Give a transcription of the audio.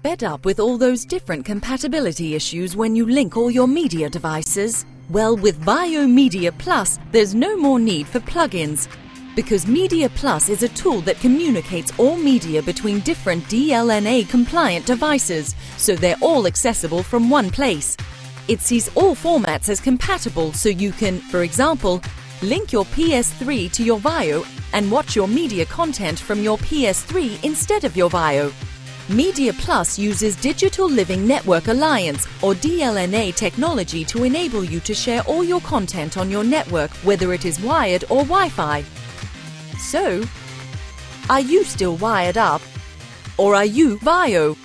Fed up with all those different compatibility issues when you link all your media devices? Well, with VAIO Media Plus, there's no more need for plugins, because Media Plus is a tool that communicates all media between different DLNA-compliant devices, so they're all accessible from one place. It sees all formats as compatible, so you can, for example, link your PS3 to your VAIO and watch your media content from your PS3 instead of your VAIO. Media Plus uses Digital Living Network Alliance or DLNA technology to enable you to share all your content on your network, whether it is wired or Wi-Fi. So, are you still wired up? Or are you VAIO?